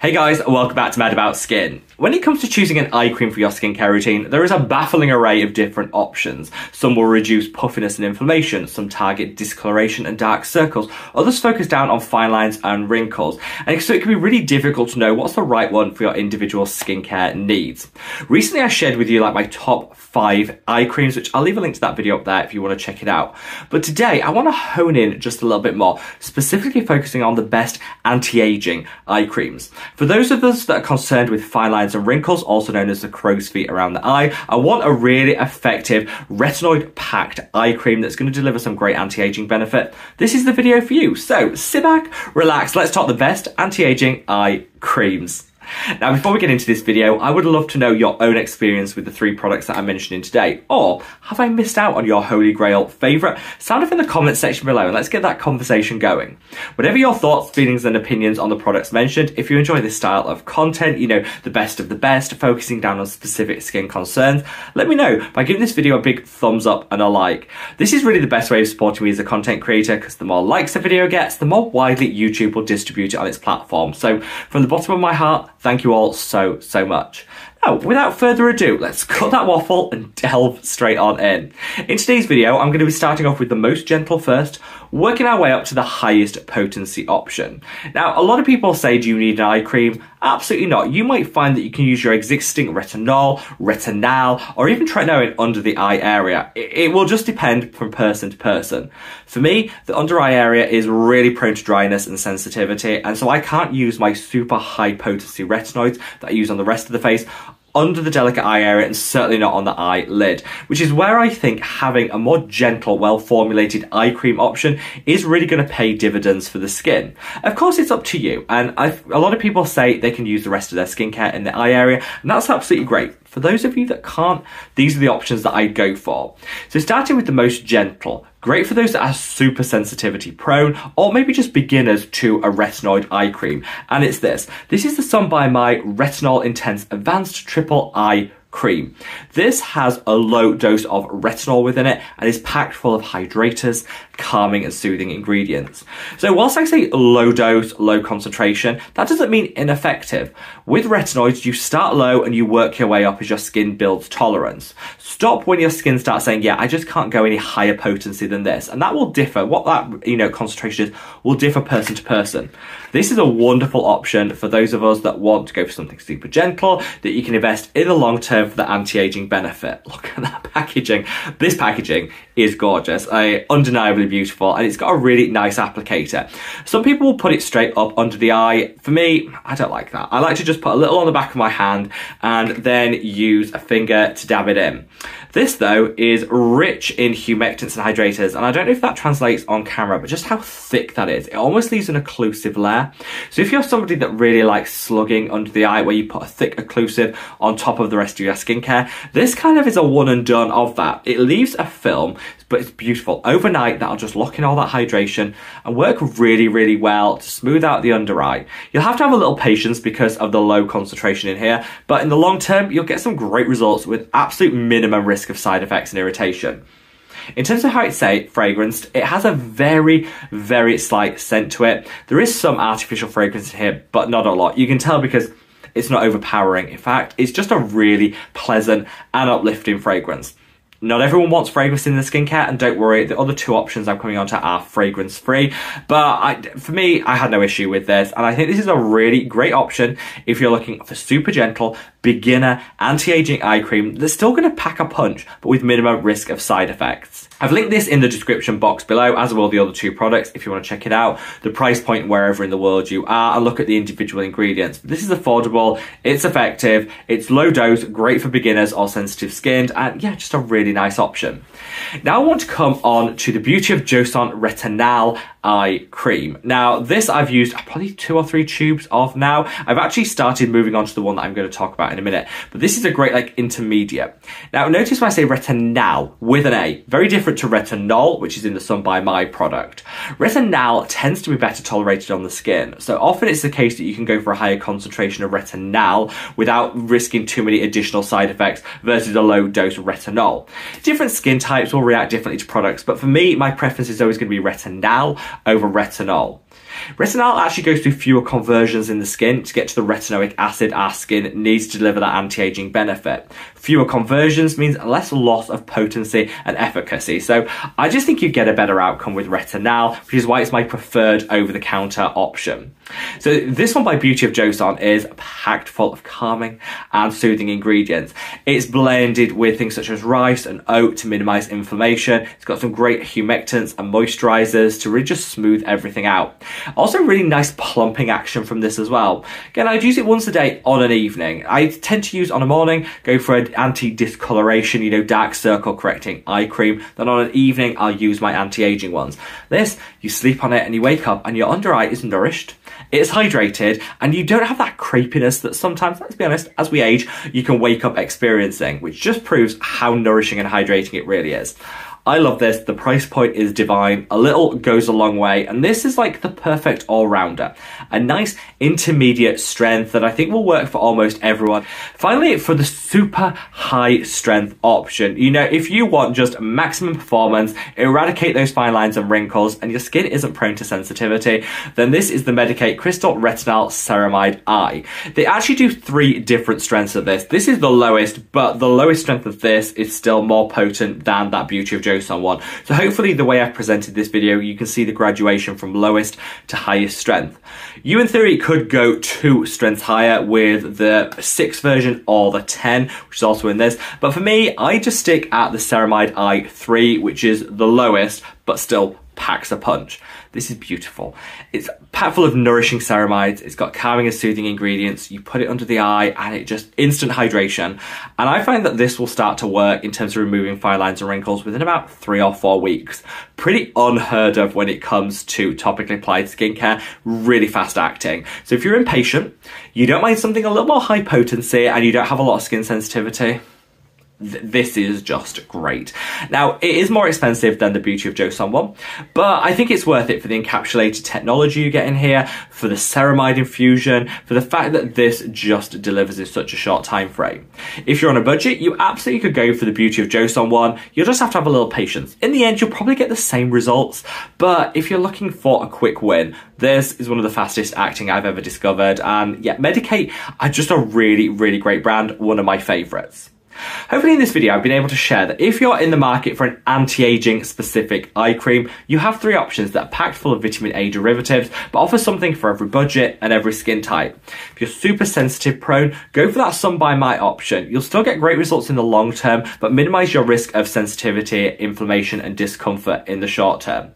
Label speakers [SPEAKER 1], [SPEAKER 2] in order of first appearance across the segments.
[SPEAKER 1] Hey guys, welcome back to Mad About Skin. When it comes to choosing an eye cream for your skincare routine, there is a baffling array of different options. Some will reduce puffiness and inflammation, some target discoloration and dark circles, others focus down on fine lines and wrinkles. And so it can be really difficult to know what's the right one for your individual skincare needs. Recently I shared with you my top 5 eye creams, which I'll leave a link to that video up there if you want to check it out. But today I want to hone in just a little bit more, specifically focusing on the best anti-aging eye creams. For those of us that are concerned with fine lines and wrinkles, also known as the crow's feet around the eye, I want a really effective retinoid-packed eye cream that's going to deliver some great anti-aging benefit. This is the video for you. So sit back, relax, let's talk the best anti-aging eye creams. Now, before we get into this video, I would love to know your own experience with the 3 products that I'm mentioning today. Or have I missed out on your holy grail favourite? Sound off in the comments section below and let's get that conversation going. Whatever your thoughts, feelings and opinions on the products mentioned, if you enjoy this style of content, you know, the best of the best, focusing down on specific skin concerns, let me know by giving this video a big thumbs up and a like. This is really the best way of supporting me as a content creator, because the more likes a video gets, the more widely YouTube will distribute it on its platform. So from the bottom of my heart, thank you all so much. Now, without further ado, let's cut that waffle and delve straight on in. In today's video, I'm going to be starting off with the most gentle first, working our way up to the highest potency option. Now, a lot of people say, do you need an eye cream? Absolutely not. You might find that you can use your existing retinol, retinal, or even tretinoin under the eye area. It will just depend from person to person. For me, the under eye area is really prone to dryness and sensitivity, and so I can't use my super high potency retinoids that I use on the rest of the face under the delicate eye area, and certainly not on the eyelid, which is where I think having a more gentle, well-formulated eye cream option is really going to pay dividends for the skin. Of course, it's up to you, and a lot of people say they can use the rest of their skincare in the eye area, and that's absolutely great. For those of you that can't, these are the options that I'd go for. So starting with the most gentle, great for those that are super sensitivity prone, or maybe just beginners to a retinoid eye cream. And it's this. This is the Sun by My Retinol Intense Advanced Triple Eye Cream. This has a low dose of retinol within it and is packed full of hydrators, calming and soothing ingredients. So whilst I say low dose, low concentration, that doesn't mean ineffective. With retinoids, you start low and you work your way up as your skin builds tolerance. Stop when your skin starts saying, yeah, I just can't go any higher potency than this. And that will differ. What that, concentration is will differ person to person. This is a wonderful option for those of us that want to go for something super gentle, that you can invest in the long term for the anti-aging benefit. Look at that packaging. This packaging is gorgeous, undeniably beautiful, and it's got a really nice applicator. Some people will put it straight up under the eye. For me, I don't like that. I like to just put a little on the back of my hand and then use a finger to dab it in. This though is rich in humectants and hydrators, and I don't know if that translates on camera, but just how thick that is. It almost leaves an occlusive layer. So if you're somebody that really likes slugging under the eye, where you put a thick occlusive on top of the rest of your skincare, this kind of is a one and done of that. It leaves a film, but it's beautiful. Overnight, that'll just lock in all that hydration and work really well to smooth out the under eye. You'll have to have a little patience because of the low concentration in here, but in the long term, you'll get some great results with absolute minimum risk of side effects and irritation. In terms of how it's fragranced, it has a very slight scent to it. There is some artificial fragrance in here, but not a lot. You can tell because it's not overpowering. In fact, it's just a really pleasant and uplifting fragrance. Not everyone wants fragrance in their skincare, and don't worry, the other 2 options I'm coming on to are fragrance free. But for me, I had no issue with this, and I think this is a really great option if you're looking for super gentle, beginner, anti-aging eye cream that's still going to pack a punch, but with minimum risk of side effects. I've linked this in the description box below, as will the other 2 products if you want to check it out, the price point wherever in the world you are, and look at the individual ingredients. This is affordable, it's effective, it's low dose, great for beginners or sensitive skinned, and yeah, just a really nice option. Now I want to come on to the beauty of joseon retinal eye cream. Now this I've used probably 2 or 3 tubes of now. I've actually started moving on to the one that I'm going to talk about in a minute, but this is a great intermediate. Now notice when I say retinal with an A, very different to retinol, which is in the Sun by My product. Retinal tends to be better tolerated on the skin, so often it's the case that you can go for a higher concentration of retinal without risking too many additional side effects versus a low dose of retinol. Different skin types will react differently to products, but for me, my preference is always going to be retinal over retinol. Retinal actually goes through fewer conversions in the skin to get to the retinoic acid our skin needs to deliver that anti-aging benefit. Fewer conversions means less loss of potency and efficacy. So I just think you get a better outcome with Retinal, which is why it's my preferred over-the-counter option. So this one by Beauty of Joseon is packed full of calming and soothing ingredients. It's blended with things such as rice and oat to minimize inflammation. It's got some great humectants and moisturizers to really just smooth everything out. Also really nice plumping action from this as well. Again, I'd use it once a day on an evening. I tend to use on a morning, go for an anti-discoloration, you know, dark circle correcting eye cream. Then on an evening, I'll use my anti-aging ones. This, you sleep on it and you wake up and your under eye is nourished. It's hydrated and you don't have that crepiness that sometimes, let's be honest, as we age, you can wake up experiencing, which just proves how nourishing and hydrating it really is. I love this. The price point is divine. A little goes a long way. And this is like the perfect all-rounder. A nice intermediate strength that I think will work for almost everyone. Finally, for the super high strength option, you know, if you want just maximum performance, eradicate those fine lines and wrinkles, and your skin isn't prone to sensitivity, then this is the Medicate Crystal Retinal Ceramide Eye. They actually do 3 different strengths of this. This is the lowest, but the lowest strength of this is still more potent than that Beauty of Joseon one. So hopefully the way I've presented this video, you can see the graduation from lowest to highest strength. You in theory could go 2 strengths higher with the 6 version or the 10, which is also in this. But for me, I just stick at the Ceramide Eye 3, which is the lowest, but still packs a punch. This is beautiful. It's packed full of nourishing ceramides. It's got calming and soothing ingredients. You put it under the eye and it just instant hydration. And I find that this will start to work in terms of removing fine lines and wrinkles within about 3 or 4 weeks. Pretty unheard of when it comes to topically applied skincare, really fast acting. So if you're impatient, you don't mind something a little more high potency and you don't have a lot of skin sensitivity, this is just great. Now, it is more expensive than the Beauty of Joseon one, but I think it's worth it for the encapsulated technology you get in here, for the ceramide infusion, for the fact that this just delivers in such a short time frame. If you're on a budget, you absolutely could go for the Beauty of Joseon one. You'll just have to have a little patience. In the end, you'll probably get the same results, but if you're looking for a quick win, this is one of the fastest acting I've ever discovered, and yeah, Medicate are just a really, really great brand, one of my favorites. Hopefully in this video I've been able to share that if you're in the market for an anti-aging specific eye cream, you have 3 options that are packed full of vitamin A derivatives but offer something for every budget and every skin type. If you're super sensitive prone, go for that Sun by Might option. You'll still get great results in the long term but minimize your risk of sensitivity, inflammation and discomfort in the short term.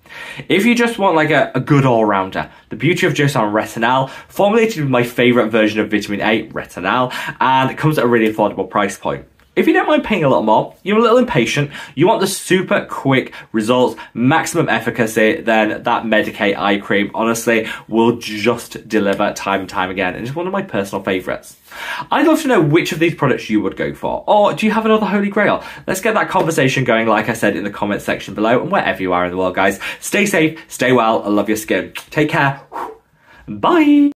[SPEAKER 1] If you just want like a good all-rounder, the Beauty of Joseon Retinal, formulated with my favorite version of vitamin A, Retinal, and it comes at a really affordable price point. If you don't mind paying a little more, you're a little impatient, you want the super quick results, maximum efficacy, then that Medicate eye cream, honestly, will just deliver time and time again. And it's one of my personal favourites. I'd love to know which of these products you would go for. Or do you have another holy grail? Let's get that conversation going, like I said, in the comment section below. And wherever you are in the world, guys, stay safe, stay well, and love your skin. Take care. Bye.